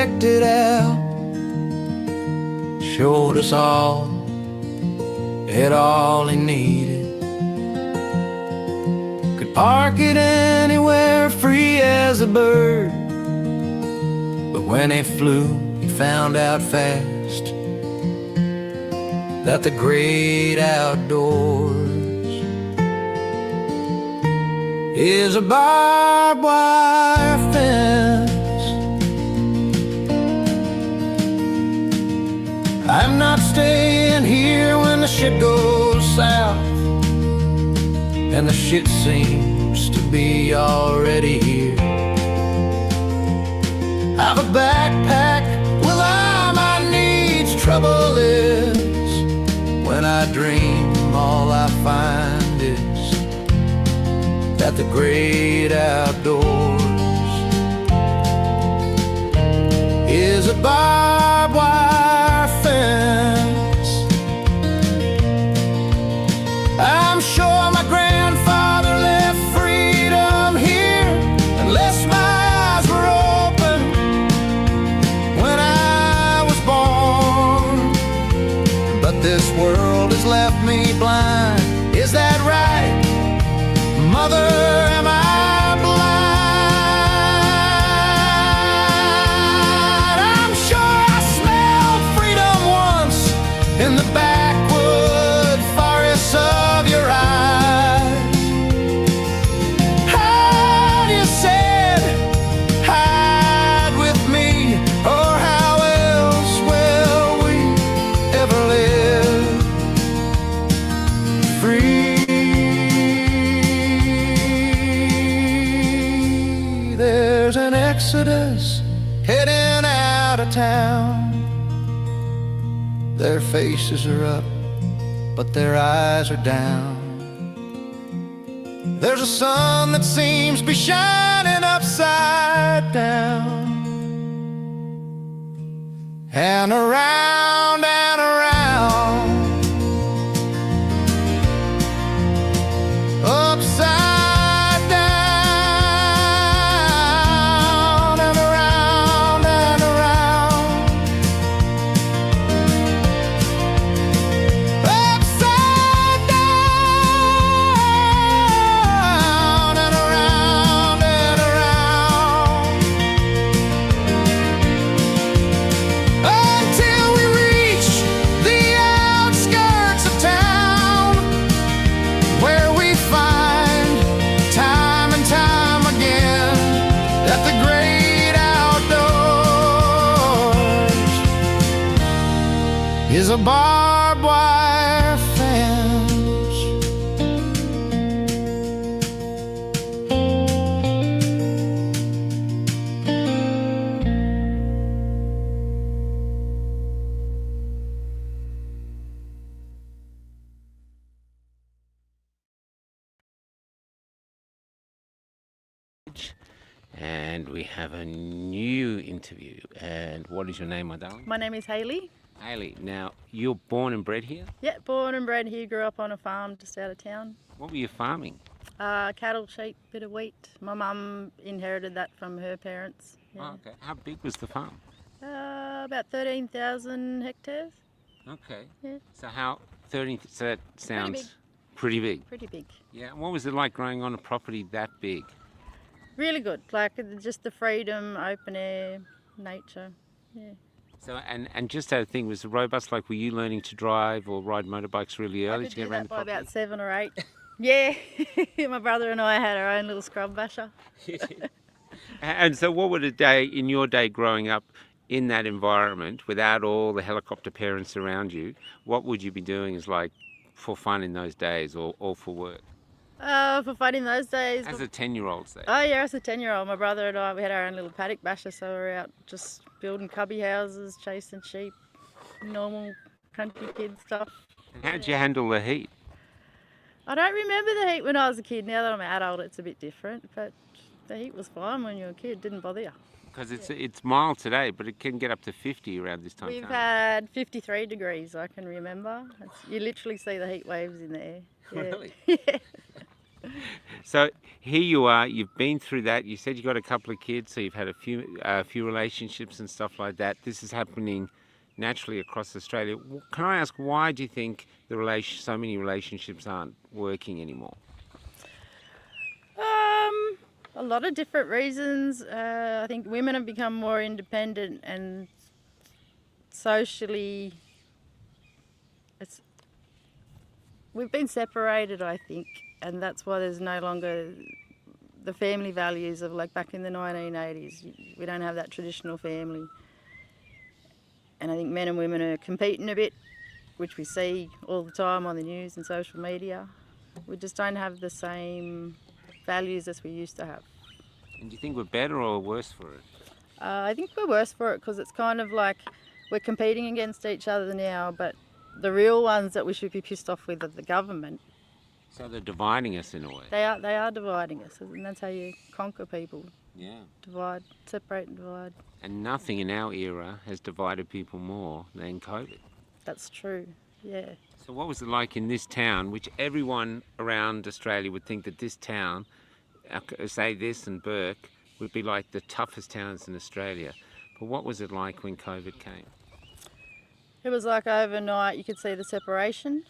decked it out, showed us all had all he needed. Could park it anywhere, free as a bird. But when he flew, he found out fast that the great outdoors is a barbed wire fence. I'm not staying here when the shit goes south, and the shit seems to be already here. I've a backpack with all my needs. Trouble is, when I dream, all I find is that the great outdoors is a barbed wire fence. I'm sure my grandfather left freedom here, unless my eyes were open when I was born. But this world has left me blind. Is that right, Mother? Am I in the backwood forests of your eyes? Hide, you said, hide with me, or how else will we ever live free? There's an exodus heading out of town. Their faces are up, but their eyes are down. There's a sun that seems to be shining upside down, and around and around, upside down, and around and around. Upside down and around and around, until we reach the outskirts of town, where we find time and time again that the great outdoors is a barbed wire fence. And we have a new interview. And what is your name, my darling? My name is Hayley. Hayley. Now, you're born and bred here? Yeah, born and bred here, grew up on a farm just out of town. What were you farming? Cattle, sheep, bit of wheat. My mum inherited that from her parents. Yeah. Oh, okay. How big was the farm? About 13,000 hectares. Okay. Yeah. So how 30? So that sounds big. pretty big. Pretty big. Yeah. And what was it like growing on a property that big? Really good. Like just the freedom, open air, nature. Yeah. So and just that thing was robust. Like, were you learning to drive or ride motorbikes really early I to could get do around that the by property? about 7 or 8. Yeah. My brother and I had our own little scrub basher. And so, what would a day in your day growing up in that environment, without all the helicopter parents around you, what would you be doing as like for fun in those days, or for work? For fun in those days. As a 10-year-old, say. Oh yeah, as a 10-year-old, my brother and I, we had our own little paddock basher, so we were out just building cubby houses, chasing sheep, normal country kid stuff. And how'd you handle the heat? I don't remember the heat when I was a kid. Now that I'm an adult, it's a bit different, but the heat was fine when you were a kid. It didn't bother you. Because it's mild today, but it can get up to 50 around this time. We've can't had 53 degrees, I can remember. You literally see the heat waves in the air. Yeah. Really? Yeah. So here you are. You've been through that. You said you got a couple of kids, so you've had a few relationships and stuff like that. This is happening naturally across Australia. Can I ask, why do you think so many relationships aren't working anymore? A lot of different reasons. I think women have become more independent and socially, we've been separated, I think, and that's why there's no longer the family values of like back in the 1980s. We don't have that traditional family. And I think men and women are competing a bit, which we see all the time on the news and social media. We just don't have the same values as we used to have. And do you think we're better or worse for it? I think we're worse for it because it's kind of like we're competing against each other now, but the real ones that we should be pissed off with are the government. So they're dividing us in a way. They are dividing us, and that's how you conquer people. Yeah. Divide, separate and divide. And nothing in our era has divided people more than COVID. That's true, yeah. So what was it like in this town, which everyone around Australia would think that this town, say this and Burke, would be like the toughest towns in Australia. But what was it like when COVID came? It was like overnight you could see the separation.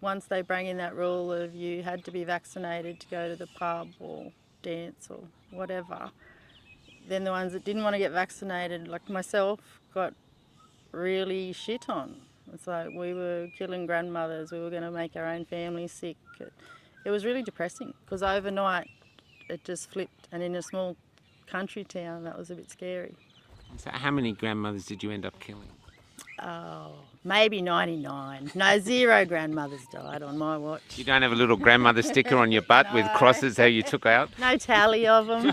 Once they bring in that rule of you had to be vaccinated to go to the pub or dance or whatever, then the ones that didn't want to get vaccinated, like myself, got really shit on. It's like we were killing grandmothers, we were going to make our own family sick. It was really depressing because overnight it just flipped, and in a small country town that was a bit scary. So how many grandmothers did you end up killing? Oh, maybe 99. No, 0 grandmothers died on my watch. You don't have a little grandmother sticker on your butt with crosses how you took out? No tally of them.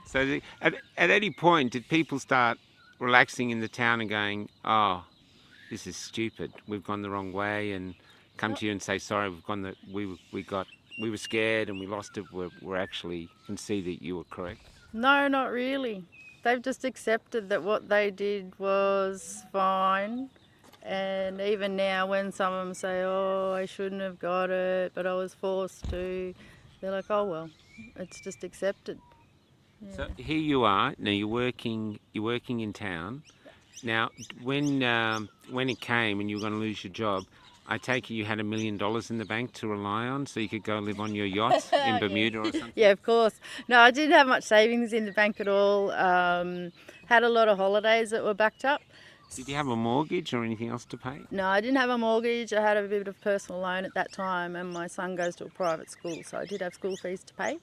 So at any point did people start relaxing in the town and going, oh, this is stupid, we've gone the wrong way, and come to you and say, sorry, we were scared and we lost it, we're actually can see that you were correct? No, not really. They've just accepted that what they did was fine. And even now when some of them say, oh, I shouldn't have got it, but I was forced to, they're like, oh, well, it's just accepted. Yeah. So here you are, now you're working in town. Now, when it came and you were going to lose your job, I take it you had $1 million in the bank to rely on so you could go live on your yacht in Bermuda or something? Yeah, of course. No, I didn't have much savings in the bank at all. Had a lot of holidays that were backed up. Did you have a mortgage or anything else to pay? No, I didn't have a mortgage. I had a bit of personal loan at that time, and my son goes to a private school, so I did have school fees to pay.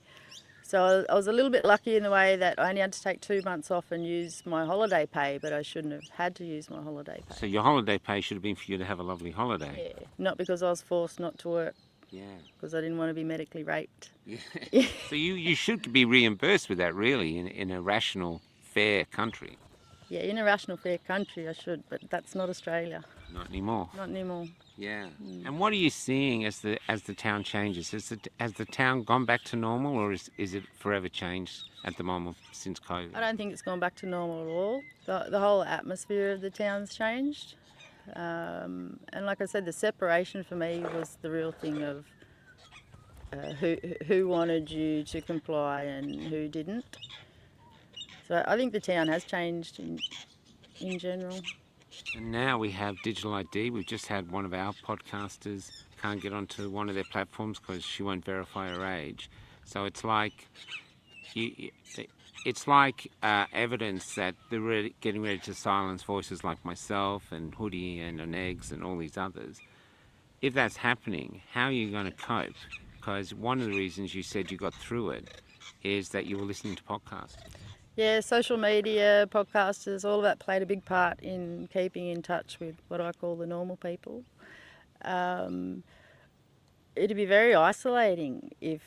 So I was a little bit lucky in the way that I only had to take 2 months off and use my holiday pay, but I shouldn't have had to use my holiday pay. So your holiday pay should have been for you to have a lovely holiday. Yeah, not because I was forced not to work. Yeah. Because I didn't want to be medically raped. Yeah. So you should be reimbursed with that, really, in a rational, fair country. Yeah, in a rational, fair country I should, but that's not Australia. Not anymore. Not anymore. Yeah. And what are you seeing as the town changes? Has the town gone back to normal, or is it forever changed at the moment since COVID? I don't think it's gone back to normal at all. The whole atmosphere of the town's changed. And like I said, the separation for me was the real thing of who wanted you to comply and who didn't. So I think the town has changed in general. And now we have digital ID. We've just had one of our podcasters can't get onto one of their platforms because she won't verify her age. So it's like evidence that they're getting ready to silence voices like myself and Hoodie and Onegs and all these others. If that's happening, how are you going to cope? Because one of the reasons you said you got through it is that you were listening to podcasts. Yeah, social media, podcasters, all of that played a big part in keeping in touch with what I call the normal people. It'd be very isolating if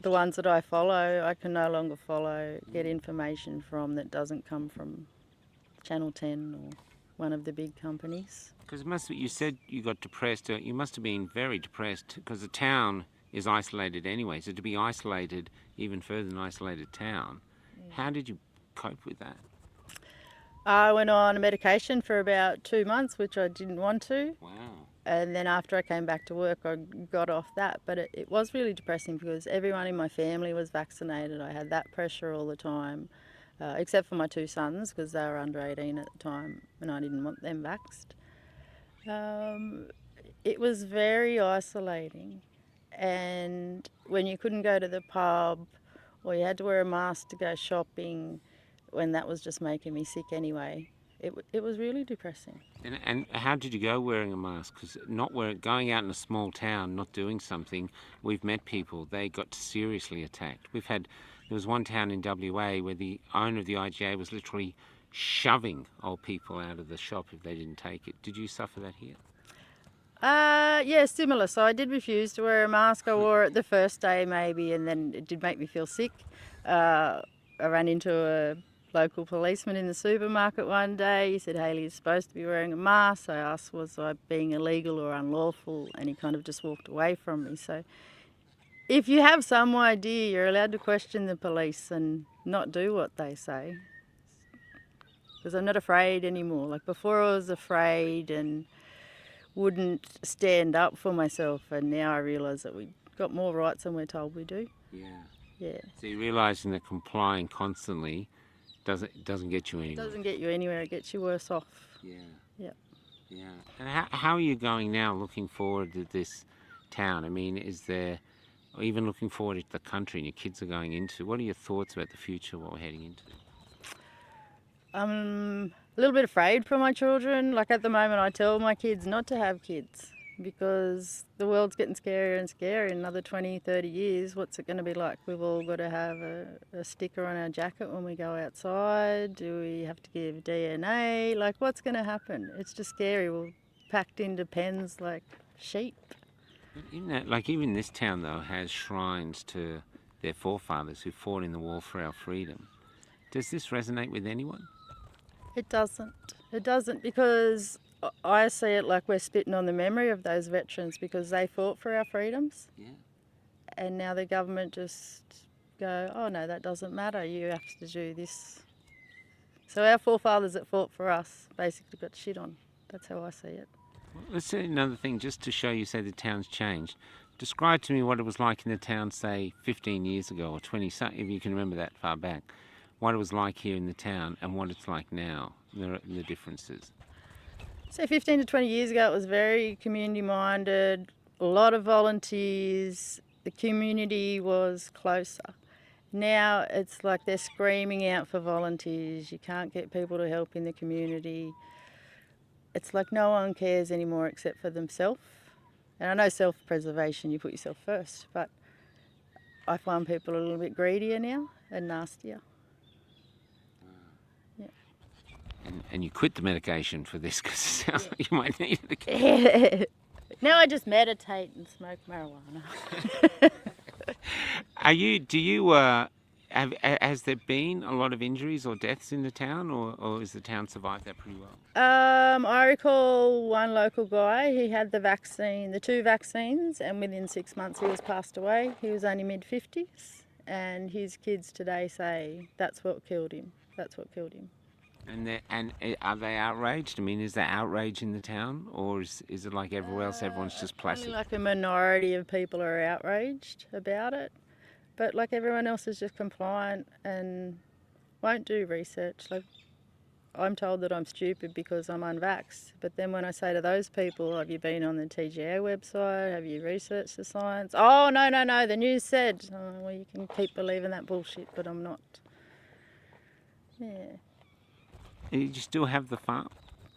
the ones that I follow, I can no longer follow, get information from that doesn't come from Channel 10 or one of the big companies. Because you said you got depressed. You must have been very depressed because the town is isolated anyway. So to be isolated even further than isolated town, how did you cope with that? I went on a medication for about 2 months, which I didn't want to. Wow. And then after I came back to work, I got off that. But it was really depressing because everyone in my family was vaccinated. I had that pressure all the time, except for my two sons because they were under 18 at the time and I didn't want them vaxxed. It was very isolating. And when you couldn't go to the pub or you had to wear a mask to go shopping, when that was just making me sick anyway, it was really depressing. And how did you go wearing a mask? Because going out in a small town, not doing something, we've met people, they got seriously attacked. There was one town in WA where the owner of the IGA was literally shoving old people out of the shop if they didn't take it. Did you suffer that here? Yeah, similar. So I did refuse to wear a mask. I wore it the first day maybe, and then it did make me feel sick. I ran into a local policeman in the supermarket one day. He said, "Hayley, you're supposed to be wearing a mask." I asked, was I being illegal or unlawful? And he kind of just walked away from me. So if you have some idea, you're allowed to question the police and not do what they say. Because I'm not afraid anymore. Like before I was afraid and wouldn't stand up for myself, and now I realise that we've got more rights than we're told we do. Yeah. Yeah. So you're realising that complying constantly doesn't get you It anywhere. doesn't get you anywhere, it gets you worse off. Yeah. Yep. Yeah. And how are you going now, looking forward to this town? I mean, or even looking forward to the country and your kids are going into? What are your thoughts about the future, what we're heading into? I'm a little bit afraid for my children. Like at the moment, I tell my kids not to have kids because the world's getting scarier and scarier. In another 20, 30 years, what's it going to be like? We've all got to have a sticker on our jacket when we go outside. Do we have to give DNA? Like, what's going to happen? It's just scary. We're packed into pens like sheep. Even this town, though, has shrines to their forefathers who fought in the war for our freedom. Does this resonate with anyone? It doesn't. It doesn't, because I see it like we're spitting on the memory of those veterans because they fought for our freedoms. Yeah. And now the government just go, oh no, that doesn't matter, you have to do this. So our forefathers that fought for us basically got shit on. That's how I see it. Well, let's say another thing, just to show you, say the town's changed. Describe to me what it was like in the town, say, 15 years ago or 20, if you can remember that far back. What it was like here in the town and what it's like now, the differences. So 15 to 20 years ago, it was very community minded, a lot of volunteers, the community was closer. Now it's like they're screaming out for volunteers, you can't get people to help in the community. It's like no one cares anymore except for themselves. And I know self-preservation, you put yourself first, but I find people a little bit greedier now and nastier. And you quit the medication for this because it sounds like you might need it again. Now I just meditate and smoke marijuana. Has there been a lot of injuries or deaths in the town, or has the town survived that pretty well? I recall one local guy, he had the two vaccines, and within 6 months he was passed away. He was only mid-50s, and his kids today say that's what killed him. That's what killed him. And are they outraged? I mean, is there outrage in the town, or is it like everywhere else, everyone's just placid? Only like a minority of people are outraged about it, but like everyone else is just compliant and won't do research. Like I'm told that I'm stupid because I'm unvaxxed, but then when I say to those people, have you been on the TGA website? Have you researched the science? Oh, no, the news said. Oh, well, you can keep believing that bullshit, but I'm not. Yeah. You still have the farm?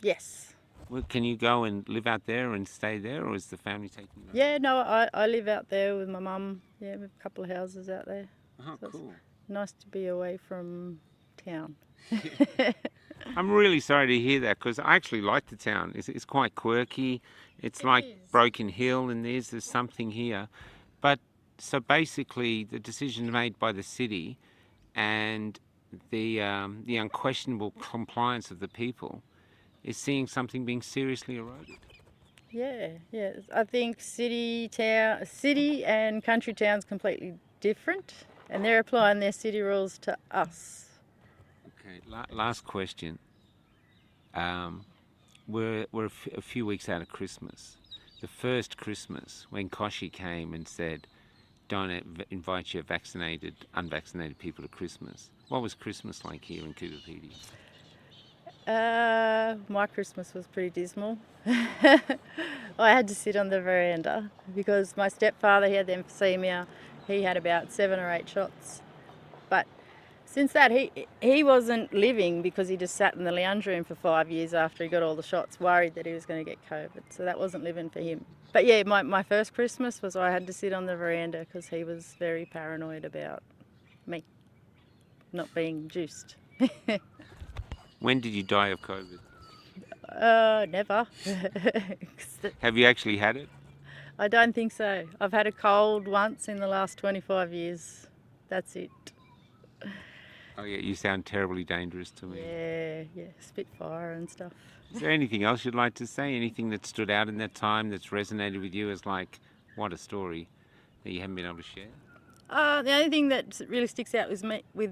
Yes. Well, can you go and live out there and stay there, or is the family taking you? Yeah, no, I live out there with my mum. Yeah, we have a couple of houses out there. Oh, So cool. it's nice to be away from town. I'm really sorry to hear that because I actually like the town. It's quite quirky. It's It like is. Broken Hill, and there's something here. But so basically, the decision made by the city and the unquestionable compliance of the people is seeing something being seriously eroded. Yeah. I think city and country town's completely different, and they're applying their city rules to us. Okay, last question. We're a few weeks out of Christmas. the first Christmas when Koshi came and said, don't invite your vaccinated, unvaccinated people to Christmas. What was Christmas like here in Coober Pedy? My Christmas was pretty dismal. I had to sit on the veranda because my stepfather, he had emphysema. He had about 7 or 8 shots. But since that, he wasn't living because he just sat in the lounge room for 5 years after he got all the shots, worried that he was going to get COVID. So that wasn't living for him. But yeah, my first Christmas was I had to sit on the veranda because he was very paranoid about me not being juiced. When did you die of COVID? Never. Have you actually had it? I don't think so. I've had a cold once in the last 25 years. That's it. Oh yeah, you sound terribly dangerous to me. Yeah, Spitfire and stuff. Is there anything else you'd like to say? Anything that stood out in that time that's resonated with you as like, what a story that you haven't been able to share? The only thing that really sticks out with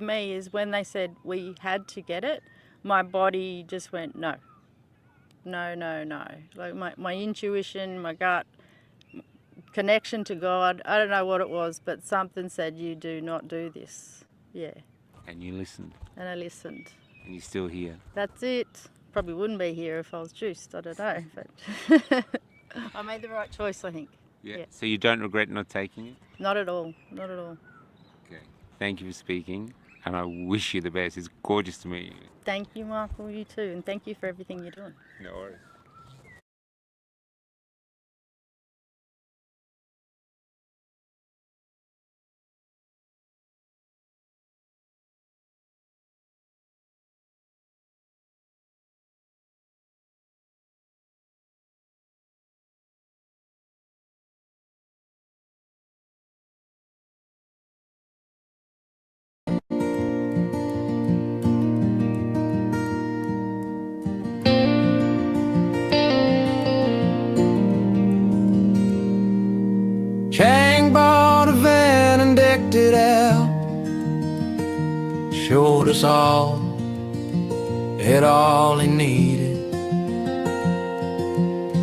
me is when they said we had to get it, my body just went, no. Like my intuition, my gut, connection to God, I don't know what it was, but something said, you do not do this. Yeah. And you listened. And I listened. And you're still here. That's it. Probably wouldn't be here if I was juiced, I don't know. But I made the right choice, I think. Yeah. So you don't regret not taking it? Not at all. Not at all. Okay. Thank you for speaking, and I wish you the best. It's gorgeous to meet you. Thank you, Michael, you too, and thank you for everything you're doing. No worries. Chang bought a van and decked it out, showed us all had all he needed.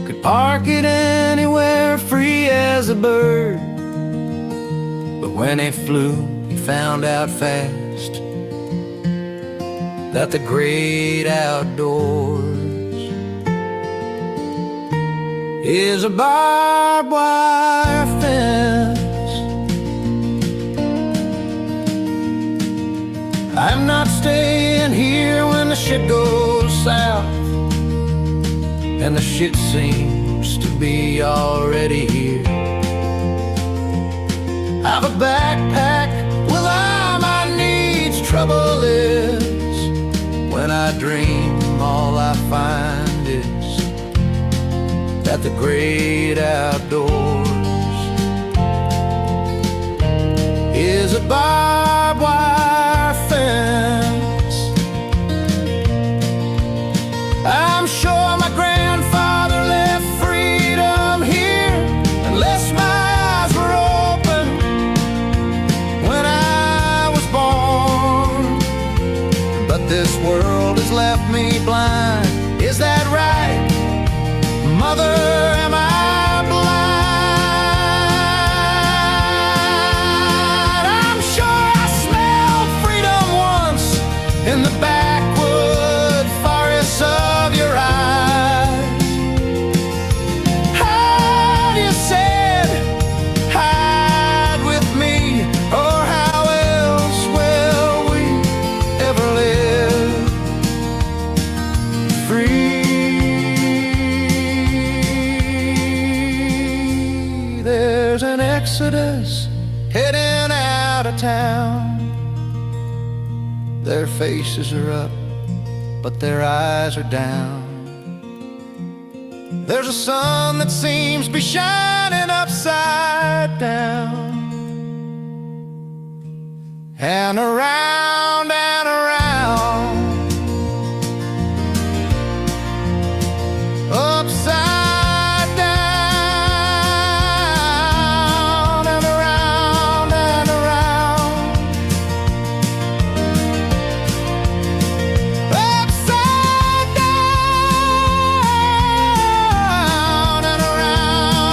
Could park it anywhere, free as a bird. But when he flew, he found out fast that the great outdoors is a barbed wire fence. I'm not staying here when the shit goes south, and the shit seems to be already here. I've a backpack with all my needs. Trouble is, when I dream, all I find is that the great outdoors is a barbed wire fence. I'm sure my grandfather left freedom here, unless my eyes were open when I was born. But this world has left me blind. Is that right, Mother? Am I blind? I'm sure I smelled freedom once in the backwood forests of your eyes. How you said, hide with me, or how else will we ever live free? There's an exodus heading out of town. Their faces are up, but their eyes are down. There's a sun that seems to be shining upside down, and around and around, upside down, and around and around, upside down and around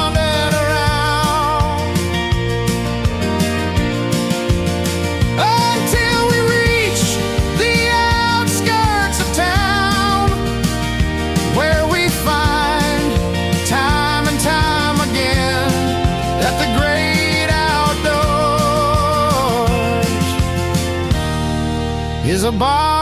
a bar